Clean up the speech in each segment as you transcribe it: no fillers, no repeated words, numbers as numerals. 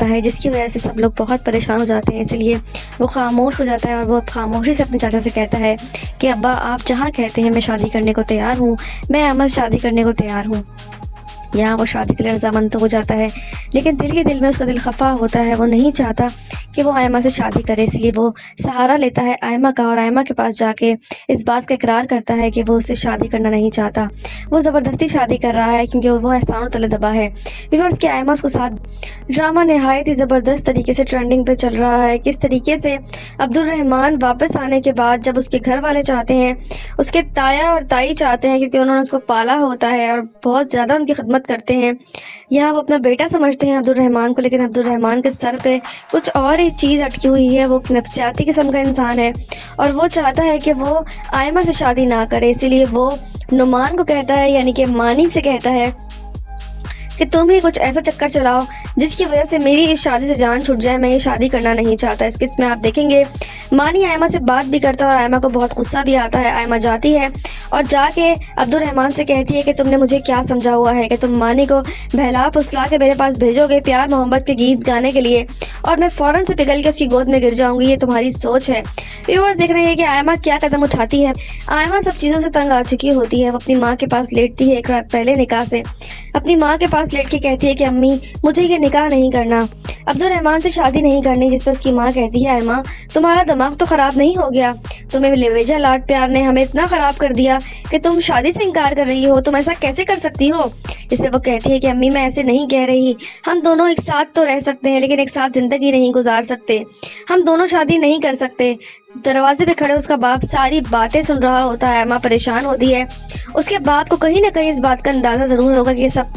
لگتا ہے جس کی وجہ سے سب لوگ بہت پریشان ہو جاتے ہیں. اسی لیے وہ خاموش ہو جاتا ہے اور وہ خاموشی سے اپنے چاچا سے کہتا ہے کہ ابا آپ جہاں کہتے ہیں میں شادی کرنے کو تیار ہوں، میں ایما سے شادی کرنے کو تیار ہوں. یہاں وہ شادی کے لیے رضامند تو ہو جاتا ہے، لیکن دل کے دل میں اس کا دل خفا ہوتا ہے. وہ نہیں چاہتا کہ وہ ایما سے شادی کرے، اس لیے وہ سہارا لیتا ہے ایما کا اور ایما کے پاس جا کے اس بات کا اقرار کرتا ہے کہ وہ اسے شادی کرنا نہیں چاہتا. وہ زبردستی شادی کر رہا ہے کیونکہ وہ احسانوں تلے دبا ہے. ویورز کے ایما اس کو ساتھ ڈرامہ نہایت ہی زبردست طریقے سے ٹرینڈنگ پہ چل رہا ہے. کس طریقے سے عبدالرحمن واپس آنے کے بعد جب اس کے گھر والے چاہتے ہیں، اس کے تایا اور تائی چاہتے ہیں کیونکہ انہوں نے اس کو پالا ہوتا ہے اور بہت زیادہ ان کی خدمت کرتے ہیں، یہاں وہ اپنا بیٹا سمجھتے ہیں عبدالرحمن کو، لیکن عبدالرحمن کے سر پہ کچھ اور ہی چیز اٹکی ہوئی ہے. وہ نفسیاتی قسم کا انسان ہے اور وہ چاہتا ہے کہ وہ ایما سے شادی نہ کرے. اسی لیے وہ نعمان کو کہتا ہے، یعنی کہ مانی سے کہتا ہے کہ تم ہی کچھ ایسا چکر چلاؤ جس کی وجہ سے میری اس شادی سے جان چھوٹ جائے. میں یہ شادی کرنا نہیں چاہتا. اس قسم میں آپ دیکھیں گے مانی ایما سے بات بھی کرتا ہے اور ایما کو بہت غصہ بھی آتا ہے. ایما جاتی ہے اور جا کے عبدالرحمن سے کہتی ہے کہ تم نے مجھے کیا سمجھا ہوا ہے کہ تم مانی کو بہلا پھسلا کے میرے پاس بھیجو گے پیار محبت کے گیت گانے کے لیے اور میں فوراً سے پگھل کے اس کی گود میں گر جاؤں گی. یہ تمہاری سوچ ہے. ویورز دیکھ رہے ہیں کہ ایما کیا قدم اٹھاتی ہے. ایما سب چیزوں سے تنگ آ چکی ہوتی ہے. وہ اپنی ماں کے پاس لیٹتی ہے ایک رات پہلے نکاح سے. اپنی ماں کے پاس لیٹ کے کہتی ہے کہ امی مجھے یہ نکاح نہیں کرنا، عبدالرحمن سے شادی نہیں کرنی. جس پر اس کی ماں کہتی ہے ایما تمہارا دماغ تو خراب نہیں ہو گیا؟ تمہیں لیویجا لاڈ پیار نے ہمیں اتنا خراب کر دیا کہ تم شادی سے انکار کر رہی ہو. تم ایسا کیسے کر سکتی ہو؟ اس پہ وہ کہتی ہے کہ امی میں ایسے نہیں کہہ رہی. ہم دونوں ایک ساتھ تو رہ سکتے ہیں لیکن ایک ساتھ زندگی نہیں گزار سکتے. ہم دونوں شادی نہیں کر سکتے. دروازے پہ کھڑے اس کا باپ ساری باتیں سن رہا ہوتا ہے. ایما پریشان ہوتی ہے. اس کے باپ کو کہیں نہ کہیں اس بات کا اندازہ ضرور ہوگا کہ یہ سب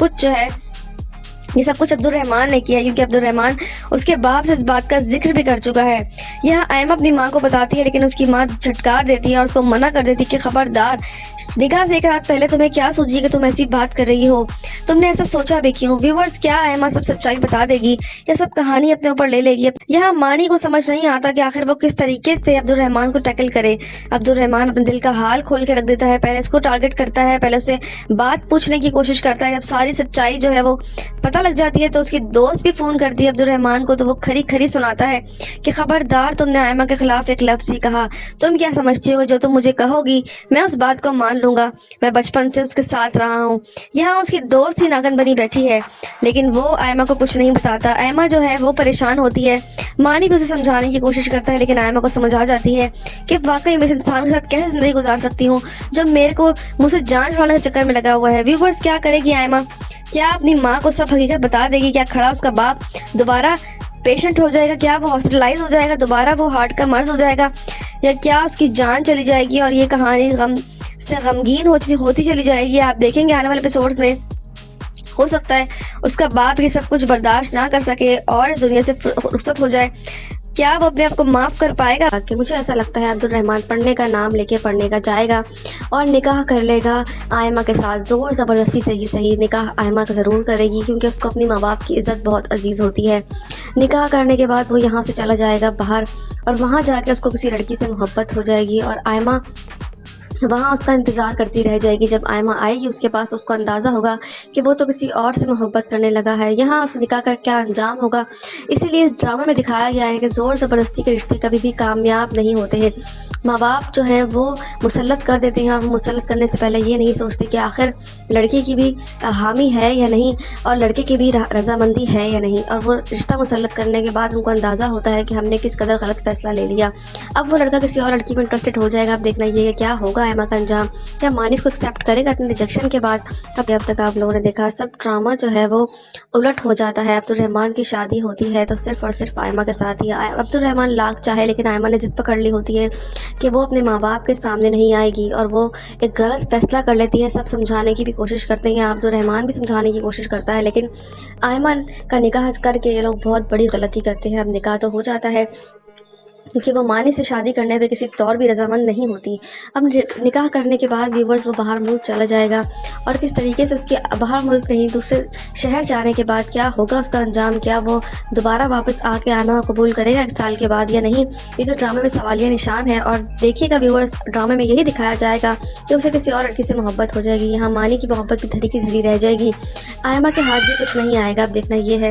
کچھ عبدالرحمن نے کیا، کیونکہ عبدالرحمن اس کے باپ سے اس بات کا ذکر بھی کر چکا ہے. یہاں ایما اپنی ماں کو بتاتی ہے لیکن اس کی ماں جھٹکار دیتی ہے اور اس کو منع کر دیتی کہ خبردار، نکاح سے ایک رات پہلے تمہیں کیا سوچی کہ تم ایسی بات کر رہی ہو؟ تم نے ایسا سوچا بھی کیوں؟ ویورز کیا ایما سب سچائی بتا دے گی یا سب کہانی اپنے اوپر لے لے گی؟ یہاں مانی کو سمجھ نہیں آتا کہ آخر وہ کس طریقے سے عبدالرحمن کو ٹیکل کرے. عبدالرحمن اپنے دل کا حال کھول کے رکھ دیتا ہے. پہلے اس کو ٹارگٹ کرتا ہے، پہلے اسے بات پوچھنے کی کوشش کرتا ہے. جب ساری سچائی جو ہے وہ پتہ لگ جاتی ہے تو اس کی دوست بھی فون کرتی ہے عبدالرحمن کو، تو وہ کھری کھری سناتا ہے کہ خبردار تم نے ایما کے خلاف ایک لفظ بھی کہا. تم کیا سمجھتی ہو جو تم مجھے کہو گی میں اس بات کو مان لوں گا؟ میں بچپن سے اس کے ساتھ رہا ہوں. یہاں اس کی دوست ہی ناگن بنی بیٹھی ہے لیکن وہ ایما کو کچھ نہیں بتاتا. ایما جو ہے وہ پریشان ہوتی ہے. مانی کو اسے سمجھانے کی کوشش کرتا ہے لیکن ایما کو سمجھ آ جاتی ہے کہ واقعی میں اس انسان کے ساتھ کیسے زندگی گزار سکتی ہوں جو میرے کو مجھ سے جان چھڑانے کے چکر میں لگا ہوا ہے. ویورز کیا کرے گی ایما؟ کیا اپنی ماں کو سب حقیقت بتا دے گی؟ کیا کھڑا اس کا باپ دوبارہ پیشنٹ ہو جائے گا؟ کیا وہ ہاسپٹلائز ہو جائے گا؟ دوبارہ وہ ہارٹ کا مرض ہو جائے گا؟ یا کیا اس کی جان چلی جائے گی اور یہ کہانی غم سے غمگین ہوتی چلی جائے گی؟ آپ دیکھیں گے آنے والے ایپیسوڈز میں ہو سکتا ہے اس کا باپ یہ سب کچھ برداشت نہ کر سکے اور اس دنیا سے رخصت ہو جائے. کیا وہ اپنے آپ کو معاف کر پائے گا؟ کہ مجھے ایسا لگتا ہے عبدالرحمن پڑھنے کا نام لے کے پڑھنے کا جائے گا اور نکاح کر لے گا ایما کے ساتھ. زور زبردستی سے ہی صحیح نکاح ایما کا ضرور کرے گی کیونکہ اس کو اپنی ماں باپ کی عزت بہت عزیز ہوتی ہے. نکاح کرنے کے بعد وہ یہاں سے چلا جائے گا باہر اور وہاں جا کے اس کو کسی لڑکی سے محبت ہو جائے گی اور ایما وہاں اس کا انتظار کرتی رہ جائے گی. جب ایما آئے گی اس کے پاس اس کو اندازہ ہوگا کہ وہ تو کسی اور سے محبت کرنے لگا ہے. یہاں اس نکاح کا کیا انجام ہوگا؟ اسی لیے اس ڈرامے میں دکھایا گیا ہے کہ زور زبردستی کے رشتے کبھی بھی کامیاب نہیں ہوتے ہیں. ماں باپ جو ہیں وہ مسلط کر دیتے ہیں اور مسلط کرنے سے پہلے یہ نہیں سوچتے کہ آخر لڑکی کی بھی حامی ہے یا نہیں اور لڑکے کی بھی رضامندی ہے یا نہیں. اور وہ رشتہ مسلط کرنے کے بعد ان کو اندازہ ہوتا ہے کہ ہم نے کس قدر غلط فیصلہ لے لیا. اب وہ لڑکا کسی اور لڑکی میں انٹرسٹڈ ہو جائے گا. اب دیکھنا یہ کیا ہوگا ایما کا انجام. کیا مانی اس کو ایکسیپٹ کرے گا اپنے ریجیکشن کے بعد؟ اب تک آپ لوگوں نے دیکھا سب ڈرامہ جو ہے وہ الٹ ہو جاتا ہے. عبدالرحمن کی شادی ہوتی ہے تو صرف اور صرف ایما کے ساتھ ہی. عبدالرحمن لاکھ چاہے لیکن ایما نے ضد پکڑ لی ہوتی ہے کہ وہ اپنے ماں باپ کے سامنے نہیں آئے گی اور وہ ایک غلط فیصلہ کر لیتی ہے. سب سمجھانے کی بھی کوشش کرتے ہیں، عبدالرحمن بھی سمجھانے کی کوشش کرتا ہے لیکن ایما کا نکاح کر کے یہ لوگ بہت بڑی غلطی کرتے ہیں. اب نکاح تو ہو جاتا ہے کیونکہ وہ مانی سے شادی کرنے پہ کسی طور بھی رضامند نہیں ہوتی. اب نکاح کرنے کے بعد ویورز وہ باہر ملک چلا جائے گا اور کس طریقے سے اس کے باہر ملک نہیں دوسرے شہر جانے کے بعد کیا ہوگا اس کا انجام؟ کیا وہ دوبارہ واپس آ کے ایما کو قبول کرے گا 1 سال کے بعد یا نہیں؟ یہ تو ڈرامے میں سوالیہ نشان ہے. اور دیکھیے گا ویورز ڈرامے میں یہی دکھایا جائے گا کہ اسے کسی اور لڑکی سے محبت ہو جائے گی. یہاں مانی کی محبت بھی دھری کی دھری رہ جائے گی. ایما کے ہاتھ بھی کچھ نہیں آئے گا. اب دیکھنا یہ ہے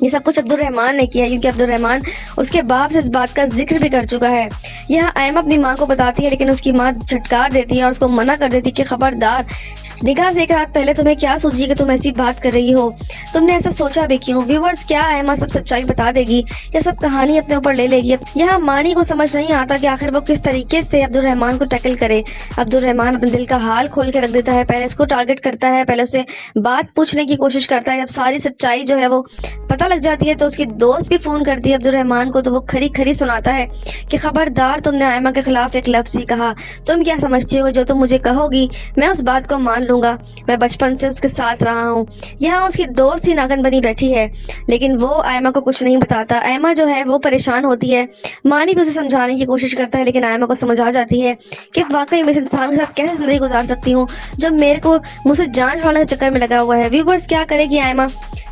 یہ سب کچھ عبدالرحمن نے کیا کیونکہ عبدالرحمن اس کے باپ سے اس بات کا ذکر بھی کر چکا ہے۔ یہاں ایمہ اپنی ماں کو بتاتی ہے لیکن اس کی ماں جھٹکار دیتی ہے اور اس کو منع کر دیتی کہ خبردار، نکاح سے ایک رات پہلے تمہیں کیا سوچی کہ تم ایسی بات کر رہی ہو؟ تم نے ایسا سوچا بھی کیوں؟ ویورز، کیا ایمہ سب سچائی بتا دے گی یا سب کہانی اپنے اوپر لے لے گی؟ یہاں مانی کو سمجھ نہیں آتا کہ آخر وہ کس طریقے سے عبدالرحمن کو ٹیکل کرے۔ عبدالرحمن اپنے دل کا حال کھول کے رکھ دیتا ہے، پہلے اس کو ٹارگٹ کرتا ہے، پہلے اسے بات پوچھنے کی کوشش کرتا ہے۔ جب ساری سچائی جو ہے وہ پتہ لگ جاتی ہے تو اس کی دوست بھی فون کرتی ہے عبدالرحمن کو، تو وہ کھری کھری سناتا ہے کہ خبردار، تم نے ایمہ کے خلاف ایک لفظ بھی کہا، تم کیا سمجھتی ہو جو تم مجھے کہو گی میں اس بات کو مان لوں گا؟ میں بچپن سے اس کے ساتھ رہا ہوں۔ یہاں اس کی دوست ہی ناگن بنی بیٹھی ہے لیکن وہ ایمہ کو کچھ نہیں بتاتا۔ ایمہ جو ہے وہ پریشان ہوتی ہے، مانی بھی اسے سمجھانے کی کوشش کرتا ہے لیکن ایمہ کو سمجھ آ جاتی ہے کہ واقعی میں اس انسان کے ساتھ کیسے زندگی گزار سکتی ہوں جو میرے کو مجھ سے جان چھڑانے کے چکر میں لگا ہوا ہے۔ ویورز، کیا کرے گی ایمہ؟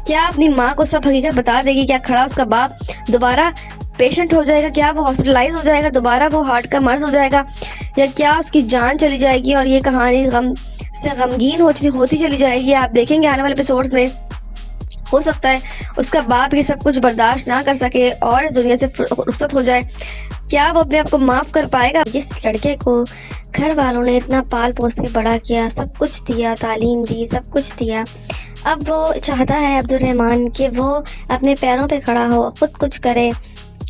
کیا اپنی ماں کو سب حقیقت بتا دے گی؟ کیا کھڑا اس کا باپ دوبارہ پیشنٹ ہو جائے گا؟ کیا وہ ہاسپٹلائز ہو جائے گا؟ دوبارہ وہ ہارٹ کا مرض ہو جائے گا؟ یا کیا اس کی جان چلی جائے گی اور یہ کہانی غم سے غمگین ہوتی چلی جائے گی؟ آپ دیکھیں گے آنے والے ایپیسوڈز میں، ہو سکتا ہے اس کا باپ یہ سب کچھ برداشت نہ کر سکے اور اس دنیا سے رخصت ہو جائے۔ کیا وہ اپنے آپ کو معاف کر پائے گا؟ جس لڑکے کو گھر والوں نے اتنا پال پوس کے بڑا کیا، سب کچھ دیا، تعلیم دی، سب کچھ دیا، اب وہ چاہتا ہے عبدالرحمن کہ وہ اپنے پیروں پہ کھڑا ہو، خود کچھ کرے،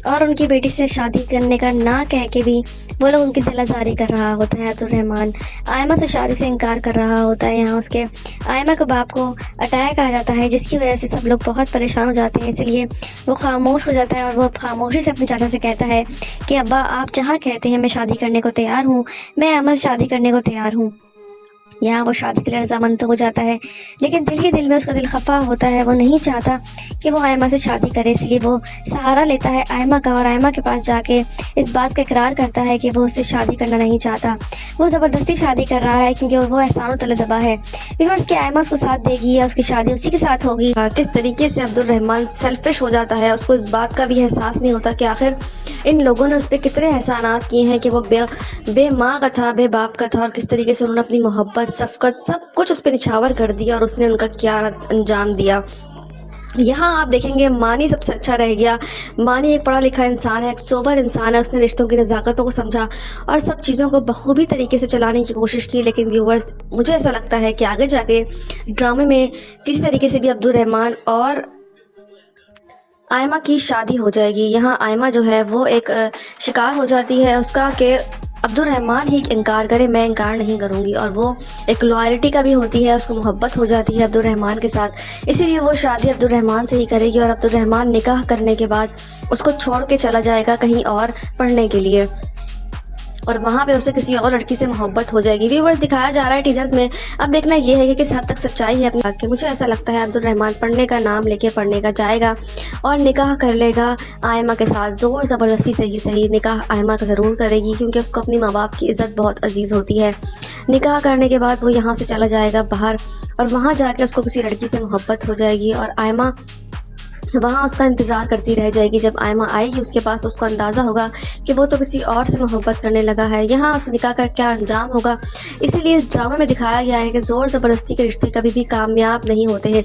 اور ان کی بیٹی سے شادی کرنے کا نہ کہہ کے بھی وہ لوگ ان کی دل آزاری کر رہا ہوتا ہے۔ عبدالرحمن ایمہ سے شادی سے انکار کر رہا ہوتا ہے۔ یہاں اس کے ایمہ کے باپ کو اٹیک آ جاتا ہے جس کی وجہ سے سب لوگ بہت پریشان ہو جاتے ہیں، اس لیے وہ خاموش ہو جاتا ہے اور وہ خاموشی سے اپنے چاچا سے کہتا ہے کہ ابا، آپ جہاں کہتے ہیں میں شادی کرنے کو تیار ہوں، میں ایمہ سے شادی کرنے کو تیار ہوں۔ یہاں وہ شادی کے لیے رضامند تو ہو جاتا ہے لیکن دل ہی دل میں اس کا دل خفا ہوتا ہے، وہ نہیں چاہتا کہ وہ ایمہ سے شادی کرے، اس لیے وہ سہارا لیتا ہے ایمہ کا اور ایمہ کے پاس جا کے اس بات کا اقرار کرتا ہے کہ وہ اس سے شادی کرنا نہیں چاہتا، وہ زبردستی شادی کر رہا ہے کیونکہ وہ احسانوں تلے دبا ہے۔ ویورز، کیا ایمہ اس کو ساتھ دے گی یا اس کی شادی اسی کے ساتھ ہوگی؟ کس طریقے سے عبدالرحمن سیلفش ہو جاتا ہے، اس کو اس بات کا بھی احساس نہیں ہوتا کہ آخر ان لوگوں نے اس پہ کتنے احسانات کیے ہیں کہ وہ بے ماں کا تھا، بے باپ کا تھا، اور کس طریقے سے انہوں نے اپنی محبت، شفقت، سب کچھ اس پہ نچھاور کر دیا اور اس نے ان کا کیا انجام دیا۔ یہاں آپ دیکھیں گے مانی سب سے اچھا رہ گیا۔ مانی ایک پڑھا لکھا انسان ہے، ایک سوبر انسان ہے، اس نے رشتوں کی نزاکتوں کو سمجھا اور سب چیزوں کو بخوبی طریقے سے چلانے کی کوشش کی۔ لیکن ویورز، مجھے ایسا لگتا ہے کہ آگے جا کے ڈرامے میں کسی طریقے سے بھی عبدالرحمن اور ایمہ کی شادی ہو جائے گی۔ یہاں ایمہ جو ہے وہ ایک شکار ہو جاتی ہے اس کا کہ عبدالرحمن ہی انکار کرے، میں انکار نہیں کروں گی، اور وہ ایک لائلٹی کا بھی ہوتی ہے، اس کو محبت ہو جاتی ہے عبدالرحمن کے ساتھ، اسی لیے وہ شادی عبدالرحمن سے ہی کرے گی اور عبدالرحمن نکاح کرنے کے بعد اس کو چھوڑ کے چلا جائے گا کہیں اور پڑھنے کے لیے، اور وہاں پہ اسے کسی اور لڑکی سے محبت ہو جائے گی۔ ویورز، دکھایا جا رہا ہے ٹیزرز میں، اب دیکھنا یہ ہے کہ کس حد تک سچائی ہے اپنے کہ مجھے ایسا لگتا ہے عبدالرحمن پڑھنے کا نام لے کے پڑھنے کا جائے گا اور نکاح کر لے گا ایمہ کے ساتھ، زور زبردستی سے ہی صحیح نکاح ایمہ کا ضرور کرے گی کیونکہ اس کو اپنی ماں باپ کی عزت بہت عزیز ہوتی ہے۔ نکاح کرنے کے بعد وہ یہاں سے چلا جائے گا باہر اور وہاں جا کے اس کو کسی لڑکی سے محبت ہو جائے گی اور ایمہ وہاں اس کا انتظار کرتی رہ جائے گی۔ جب ایمہ آئے گی اس کے پاس، اس کو اندازہ ہوگا کہ وہ تو کسی اور سے محبت کرنے لگا ہے، یہاں اس نکاح کا کیا انجام ہوگا۔ اسی لیے اس ڈرامے میں دکھایا گیا ہے کہ زور زبردستی کے رشتے کبھی بھی کامیاب نہیں ہوتے ہیں۔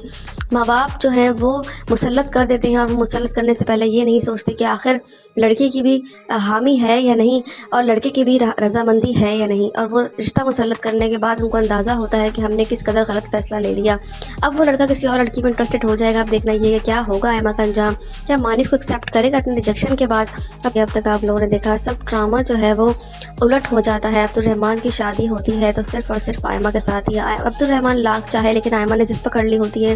ماں باپ جو ہیں وہ مسلط کر دیتے ہیں اور وہ مسلط کرنے سے پہلے یہ نہیں سوچتے کہ آخر لڑکی کی بھی حامی ہے یا نہیں اور لڑکے کی بھی رضامندی ہے یا نہیں، اور وہ رشتہ مسلط کرنے کے بعد ان کو اندازہ ہوتا ہے کہ ہم نے کس قدر غلط فیصلہ لے لیا۔ اب وہ لڑکا کسی اور لڑکی میں انٹرسٹڈ ہو جائے گا۔ اب دیکھنا یہ کہ کیا ہوگا ایمہ کا انجام، کیا مانی اس کو ایکسیپٹ کرے گا اپنے ریجیکشن کے بعد۔ اب تک آپ لوگوں نے دیکھا سب ڈرامہ جو ہے وہ الٹ ہو جاتا ہے، عبدالرحمن کی شادی ہوتی ہے تو صرف اور صرف ایمہ کے ساتھ ہی۔ عبدالرحمن لاکھ چاہے لیکن ایمہ نے ضد پکڑ لی ہوتی ہے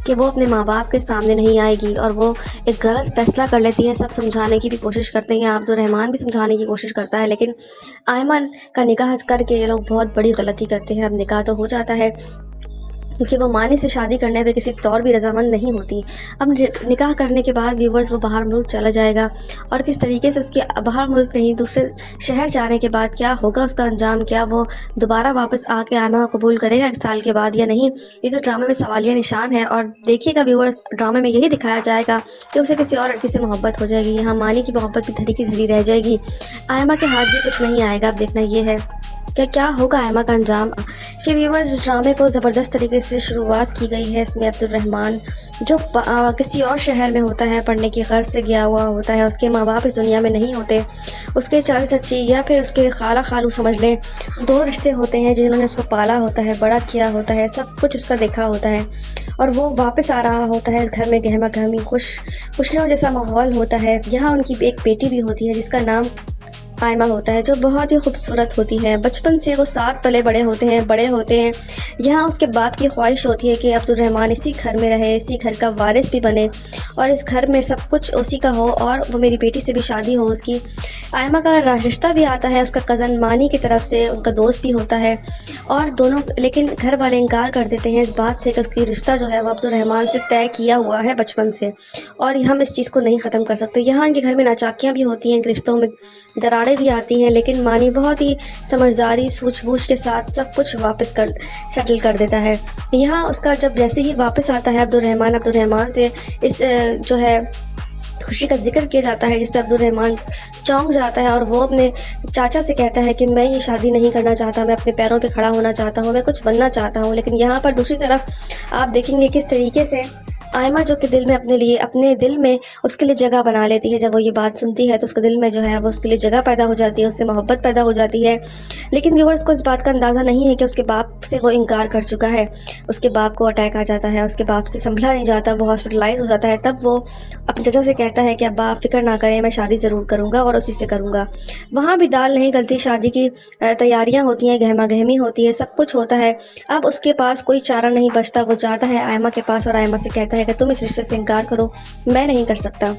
کہ وہ اپنے ماں باپ کے سامنے نہیں آئے گی اور وہ ایک غلط فیصلہ کر لیتی ہے۔ سب سمجھانے کی بھی کوشش کرتے ہیں، عبدالرحمن بھی سمجھانے کی کوشش کرتا ہے لیکن ایمہ کا نکاح کر کے یہ لوگ بہت بڑی غلطی کرتے ہیں۔ اب نکاح تو ہو جاتا ہے کیونکہ وہ مانی سے شادی کرنے پہ کسی طور بھی رضامند نہیں ہوتی۔ اب نکاح کرنے کے بعد ویورز وہ باہر ملک چلا جائے گا اور کس طریقے سے اس کے باہر ملک نہیں دوسرے شہر جانے کے بعد کیا ہوگا اس کا انجام، کیا وہ دوبارہ واپس آ کے ایمہ کو قبول کرے گا 1 سال کے بعد یا نہیں، یہ تو ڈرامے میں سوالیہ نشان ہے۔ اور دیکھیے گا ویورز، ڈرامے میں یہی دکھایا جائے گا کہ اسے کسی اور لڑکی سے محبت ہو جائے گی، یہاں مانی کی محبت بھی دھری کی دھری رہ جائے گی، ایمہ کے ہاتھ بھی کچھ نہیں آئے گا۔ اب دیکھنا یہ ہے کہ کیا ہوگا ایمہ کا انجام۔ کہ ویورز ڈرامے کو زبردست طریقے سے شروعات کی گئی ہے اس میں عبد الرحمن جو کسی اور شہر میں ہوتا ہے، پڑھنے کی غرض سے گیا ہوا ہوتا ہے، اس کے ماں باپ اس دنیا میں نہیں ہوتے، اس کے چاچا چچی یا پھر اس کے خالہ خالو سمجھ لیں، دو رشتے ہوتے ہیں جنہوں نے اس کو پالا ہوتا ہے، بڑا کیا ہوتا ہے، سب کچھ اس کا دیکھا ہوتا ہے، اور وہ واپس آ رہا ہوتا ہے اس گھر میں گہما گہمی خوشیوں جیسا ماحول ہوتا ہے۔ یہاں ان کی ایک بیٹی بھی ہوتی ہے جس کا نام آئمہ ہوتا ہے، جو بہت ہی خوبصورت ہوتی ہے۔ بچپن سے وہ ساتھ پلے بڑے ہوتے ہیں۔ یہاں اس کے باپ کی خواہش ہوتی ہے کہ عبد الرحمن اسی گھر میں رہے، اسی گھر کا وارث بھی بنے اور اس گھر میں سب کچھ اسی کا ہو، اور وہ میری بیٹی سے بھی شادی ہو اس کی۔ آئمہ کا رشتہ بھی آتا ہے اس کا کزن مانی کی طرف سے، ان کا دوست بھی ہوتا ہے، اور دونوں لیکن گھر والے انکار کر دیتے ہیں اس بات سے کہ اس کی رشتہ جو ہے وہ عبد الرحمن سے طے کیا ہوا ہے بچپن سے، اور ہم اس چیز کو نہیں ختم کر سکتے۔ یہاں ان کے گھر میں ناچاکیاں بھی ہوتی ہیں، رشتوں میں دراڑیں بھی آتی ہیں، لیکن مانی بہت ہی سمجھداری سوجھ بوجھ کے ساتھ سب کچھ واپس سیٹل کر دیتا ہے۔ یہاں اس کا جب جیسے ہی واپس آتا ہے عبد الرحمن سے اس جو ہے خوشی کا ذکر کیا جاتا ہے، جس پہ عبد الرحمن چونک جاتا ہے، اور وہ اپنے چاچا سے کہتا ہے کہ میں یہ شادی نہیں کرنا چاہتا، میں اپنے پیروں پہ کھڑا ہونا چاہتا ہوں، میں کچھ بننا چاہتا ہوں۔ لیکن یہاں پر دوسری طرف آپ دیکھیں گے کس طریقے سے آئمہ جو کہ اپنے دل میں اس کے لیے جگہ بنا لیتی ہے، جب وہ یہ بات سنتی ہے تو اس کے دل میں جو ہے وہ اس کے لیے جگہ پیدا ہو جاتی ہے، اس سے محبت پیدا ہو جاتی ہے۔ لیکن ویورز کو اس بات کا اندازہ نہیں ہے کہ اس کے باپ سے وہ انکار کر چکا ہے، اس کے باپ کو اٹیک آ جاتا ہے، اس کے باپ سے سنبھلا نہیں جاتا، وہ ہاسپٹلائز ہو جاتا ہے۔ تب وہ اپنے چچا سے کہتا ہے کہ ابا آپ فکر نہ کریں، میں شادی ضرور کروں گا اور اسی سے کروں گا۔ وہاں بھی دال نہیں گلتی، شادی کی تیاریاں ہوتی ہیں، گہما گہمی ہوتی ہے، سب کچھ ہوتا ہے۔ اب اس کے پاس کوئی چارہ نہیں بچتا، وہ جاتا ہے آئمہ کے پاس اور آئمہ سے کہتا ہے کہ تم اس رشتے سے انکار کرو، میں نہیں کر سکتا۔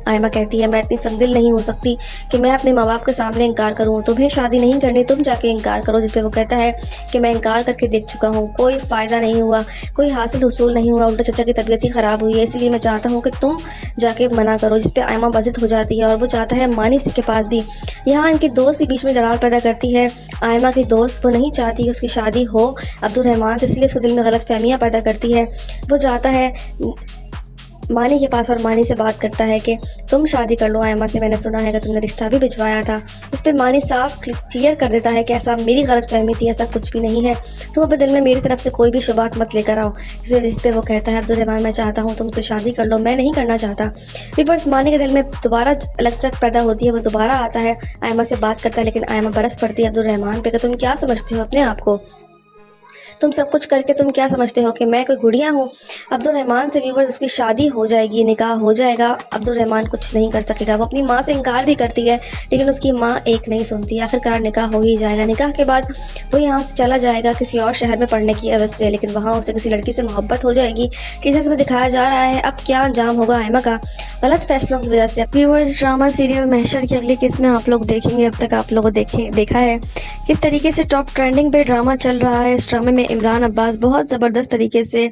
آئمہ کہتی ہے میں اتنی سنگدل نہیں ہو سکتی کہ میں اپنے ماں باپ کے سامنے انکار کروں، تمہیں شادی نہیں کرنی، تم جا کے انکار کرو۔ جس پہ وہ کہتا ہے کہ میں انکار کر کے دیکھ چکا ہوں، کوئی فائدہ نہیں ہوا، کوئی حاصل حصول نہیں ہوا، الٹا چچا کی طبیعت ہی خراب ہوئی ہے، اس لیے میں چاہتا ہوں کہ تم جا کے منع کرو۔ جس پہ آئمہ بضد ہو جاتی ہے اور وہ جاتا ہے مانی کے پاس بھی۔ یہاں ان کے دوست بھی بیچ میں دراڑ پیدا کرتی ہے۔ آئمہ کی دوست وہ نہیں چاہتی کہ اس کی شادی ہو عبد الرحمن سے، اس لیے اس کے دل میں غلط فہمیاں پیدا کرتی ہے۔ وہ جاتا ہے مانی کے پاس اور مانی سے بات کرتا ہے کہ تم شادی کر لو آئمہ سے، میں نے سنا ہے کہ تم نے رشتہ بھی بھجوایا تھا۔ اس پہ مانی صاف کلیئر کر دیتا ہے کہ ایسا میری غلط فہمی تھی، ایسا کچھ بھی نہیں ہے، تم اپنے دل میں میری طرف سے کوئی بھی شبہات مت لے کر آؤ۔ جس پہ وہ کہتا ہے عبد الرحمن میں چاہتا ہوں تم سے شادی کر لو، میں نہیں کرنا چاہتا۔ ویورز مانی کے دل میں دوبارہ لچک پیدا ہوتی ہے، وہ دوبارہ آتا ہے آئمہ سے بات کرتا ہے، لیکن آئمہ برس پڑتی ہے عبد الرحمن پہ کہ تم کیا سمجھتے ہو اپنے آپ کو، تم سب کچھ کر کے تم کیا سمجھتے ہو کہ میں کوئی گڑیا ہوں۔ عبد الرحمن سے ویورز اس کی شادی ہو جائے گی، نکاح ہو جائے گا، عبد الرحمن کچھ نہیں کر سکے گا۔ وہ اپنی ماں سے انکار بھی کرتی ہے لیکن اس کی ماں ایک نہیں سنتی، آخرکار نکاح ہو ہی جائے گا۔ نکاح کے بعد وہ یہاں سے چلا جائے گا کسی اور شہر میں پڑھنے کی عوض سے، لیکن وہاں اسے کسی لڑکی سے محبت ہو جائے گی۔ ٹیزرز میں دکھایا جا رہا ہے اب کیا انجام ہوگا آئمہ کا غلط فیصلوں کی وجہ سے۔ ویورز ڈرامہ سیریل محشر کی اگلی قسط میں آپ لوگ دیکھیں گے۔ اب تک آپ لوگوں دیکھا ہے کس طریقے سے ٹاپ ٹرینڈنگ پہ ڈرامہ چل رہا ہے۔ اس ڈرامے میں عمران عباس بہت زبردست طریقے سے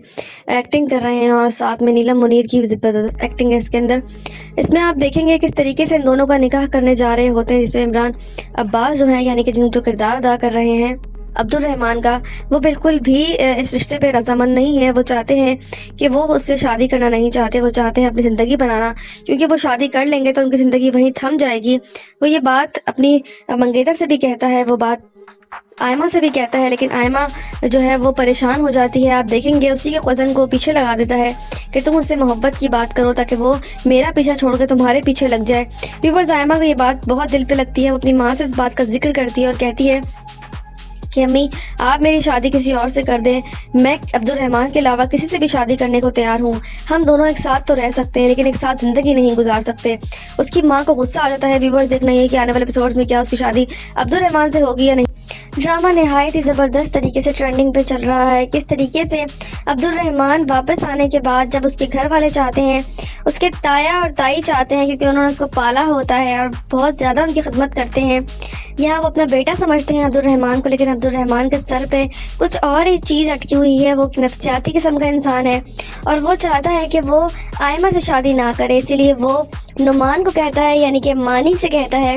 ایکٹنگ کر رہے ہیں، اور ساتھ میں نیلم منیر کی زبردست ایکٹنگ ہے اس کے اندر۔ اس میں آپ دیکھیں گے کس طریقے سے ان دونوں کا نکاح کرنے جا رہے ہوتے ہیں، جس میں عمران عباس جو ہیں یعنی کہ جو کردار ادا کر رہے ہیں عبد الرحمن کا، وہ بالکل بھی اس رشتے پہ رضامند نہیں ہے۔ وہ چاہتے ہیں کہ وہ اس سے شادی کرنا نہیں چاہتے، وہ چاہتے ہیں اپنی زندگی بنانا، کیونکہ وہ شادی کر لیں گے تو ان کی زندگی وہیں تھم جائے گی۔ وہ یہ بات اپنی منگیتر سے بھی کہتا ہے، وہ بات آئمہ سے بھی کہتا ہے، لیکن آئمہ جو ہے وہ پریشان ہو جاتی ہے۔ آپ دیکھیں گے اسی کے کزن کو پیچھے لگا دیتا ہے کہ تم اس سے محبت کی بات کرو تاکہ وہ میرا پیچھا چھوڑ کے تمہارے پیچھے لگ جائے۔ ویورز آئمہ کو یہ بات بہت دل پہ لگتی ہے، وہ اپنی ماں سے اس بات کا ذکر کرتی ہے اور کہتی ہے کہ امی آپ میری شادی کسی اور سے کر دیں، میں عبد الرحمن کے علاوہ کسی سے بھی شادی کرنے کو تیار ہوں، ہم دونوں ایک ساتھ تو رہ سکتے ہیں لیکن ایک ساتھ زندگی نہیں گزار سکتے۔ اس کی ماں کو غصہ آ جاتا ہے۔ ویورز دیکھنا یہ کہ آنے والے ایپیسوڈز میں کیا اس کی شادی عبد الرحمن سے ہوگی یا نہیں۔ ڈرامہ نہایت ہی زبردست طریقے سے ٹرینڈنگ پہ چل رہا ہے، کس طریقے سے عبد الرحمن واپس آنے کے بعد جب اس کے گھر والے چاہتے ہیں، اس کے تایا اور تائی چاہتے ہیں کیونکہ انہوں نے اس کو پالا ہوتا ہے اور بہت زیادہ ان کی خدمت کرتے ہیں، یہاں وہ اپنا بیٹا سمجھتے ہیں عبد الرحمن کو، لیکن عبد الرحمن کے سر پہ کچھ اور ہی چیز اٹکی ہوئی ہے۔ وہ نفسیاتی قسم کا انسان ہے اور وہ چاہتا ہے کہ وہ آئمہ سے شادی نہ کرے، اسی لیے وہ نعمان کو کہتا ہے یعنی کہ مانی سے کہتا ہے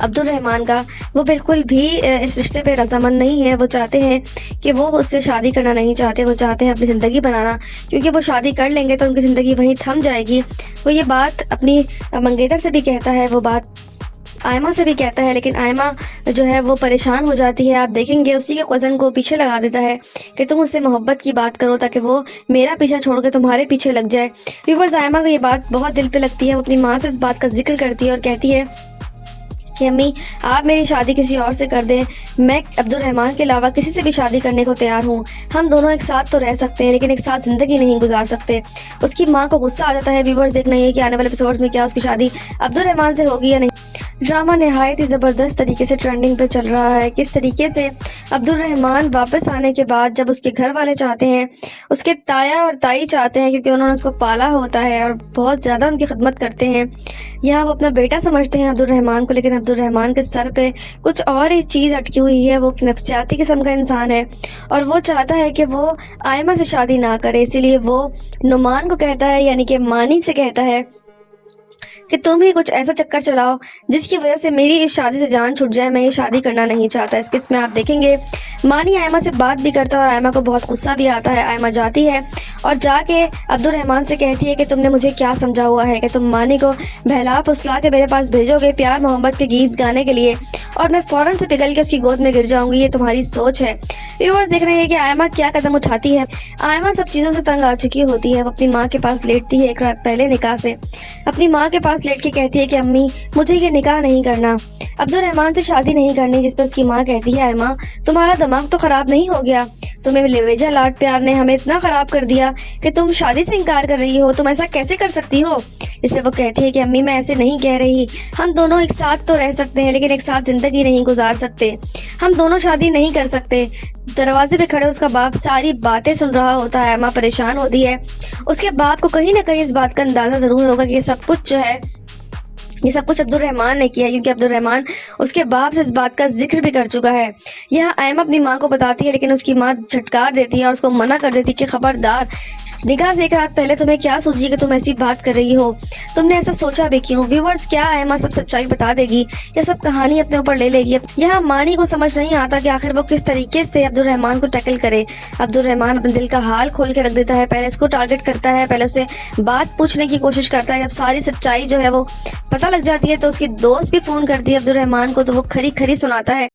عبد الرحمان کا وہ بالکل بھی اس رشتے پہ رضامند نہیں ہے. وہ چاہتے ہیں کہ وہ اس سے شادی کرنا نہیں چاہتے, وہ چاہتے ہیں اپنی زندگی بنانا, کیونکہ وہ شادی کر لیں گے تو ان کی زندگی وہیں تھم جائے گی. وہ یہ بات اپنی منگیتر سے بھی کہتا ہے, وہ بات آئمہ سے بھی کہتا ہے, لیکن آئمہ جو ہے وہ پریشان ہو جاتی ہے. آپ دیکھیں گے اسی کے کزن کو پیچھے لگا دیتا ہے کہ تم اس سے محبت کی بات کرو تاکہ وہ میرا پیچھا چھوڑ کے تمہارے پیچھے لگ جائے. ویورز, آئمہ کو یہ بات بہت دل پہ لگتی ہے. وہ اپنی ماں سے اس بات کا ذکر کرتی ہے اور کہتی ہے کہ امی آپ میری شادی کسی اور سے کر دیں, میں عبد الرحمان کے علاوہ کسی سے بھی شادی کرنے کو تیار ہوں. ہم دونوں ایک ساتھ تو رہ سکتے ہیں لیکن ایک ساتھ زندگی نہیں گزار سکتے. اس کی ماں کو غصہ آ جاتا ہے. ویورز, دیکھنا یہ کہ آنے والے ایپیسوڈز میں کیا اس کی شادی عبد الرحمان سے ہوگی یا نہیں. ڈرامہ نہایت ہی زبردست طریقے سے ٹرینڈنگ پہ چل رہا ہے. کس طریقے سے عبد الرحمان واپس آنے کے بعد جب اس کے گھر والے چاہتے ہیں, اس کے تایا اور تائی چاہتے ہیں, کیونکہ انہوں نے اس کو پالا ہوتا ہے اور بہت زیادہ ان کی خدمت کرتے ہیں, یہاں وہ اپنا بیٹا سمجھتے ہیں عبد الرحمان کو, لیکن عبد الرحمان کے سر پہ کچھ اور ہی چیز اٹکی ہوئی ہے. وہ نفسیاتی قسم کا انسان ہے اور وہ چاہتا ہے کہ وہ آئمہ سے شادی نہ کرے. اسی لیے وہ نعمان کو کہتا ہے, یعنی کہ مانی سے کہتا ہے کہ تم ہی کچھ ایسا چکر چلاؤ جس کی وجہ سے میری اس شادی سے جان چھٹ جائے. میں یہ شادی کرنا نہیں چاہتا. اس قسم میں آپ دیکھیں گے مانی آئمہ سے بات بھی کرتا ہے اور آئمہ کو بہت غصہ بھی آتا ہے. آئمہ جاتی ہے اور جا کے عبد الرحمان سے کہتی ہے کہ تم نے مجھے کیا سمجھا ہوا ہے کہ تم مانی کو بہلا پھسلا کے میرے پاس بھیجو گے پیار محبت کے گیت گانے کے لیے, اور میں فوراً سے پگھل کے اس کی گود میں گر جاؤں گی. یہ تمہاری سوچ ہے. ویورز, دیکھ رہے ہیں کہ آئمہ کیا قدم اٹھاتی ہے. آئمہ سب چیزوں سے تنگ آ چکی ہوتی ہے. وہ اپنی ماں کے پاس لیٹتی ہے ایک رات پہلے نکاح سے. اپنی ماں کے پاس لیٹ کے کہتی ہے کہ امی مجھے یہ نکاح نہیں کرنا, عبد الرحمان سے شادی نہیں کرنی. جس پر اس کی ماں کہتی ہے آئمہ تمہارا دماغ تو خراب نہیں ہو گیا, تمہیں لیویجا لاڈ پیار نے ہمیں اتنا خراب کر دیا کہ تم شادی سے انکار کر رہی ہو, تم ایسا کیسے کر سکتی ہو. اس پہ وہ کہتی ہے کہ امی میں ایسے نہیں کہہ رہی, ہم دونوں ایک ساتھ تو رہ سکتے ہیں لیکن ایک ساتھ زندگی نہیں گزار سکتے, ہم دونوں شادی نہیں کر سکتے. دروازے پہ کھڑے اس کا باپ ساری باتیں سن رہا ہوتا ہے. آئمہ پریشان ہوتی ہے. اس کے باپ کو کہیں نہ کہیں اس بات کا اندازہ ضرور ہوگا کہ یہ سب کچھ عبد الرحمان نے کیا, کیونکہ عبد الرحمان اس کے باپ سے اس بات کا ذکر بھی کر چکا ہے. یہاں آئمہ اپنی ماں کو بتاتی ہے لیکن اس کی ماں جھٹکار دیتی ہے اور اس کو منع کر دیتی کہ خبردار, نکاح سے ایک رات پہلے تمہیں کیا سوچی کہ تم ایسی بات کر رہی ہو, تم نے ایسا سوچا بھی کیوں. ویورز, کیا آئمہ سب سچائی بتا دے گی یا سب کہانی اپنے اوپر لے لے گی. یہاں مانی کو سمجھ نہیں آتا کہ آخر وہ کس طریقے سے عبد الرحمان کو ٹیکل کرے. عبد الرحمان اپنے دل کا حال کھول کے رکھ دیتا ہے, پہلے اس کو ٹارگٹ کرتا ہے, پہلے اسے بات پوچھنے کی کوشش کرتا ہے. جب ساری سچائی جو ہے وہ پتہ لگ جاتی ہے تو اس کی دوست بھی فون کرتی ہے عبد الرحمان کو, تو وہ کھری کھری سناتا ہے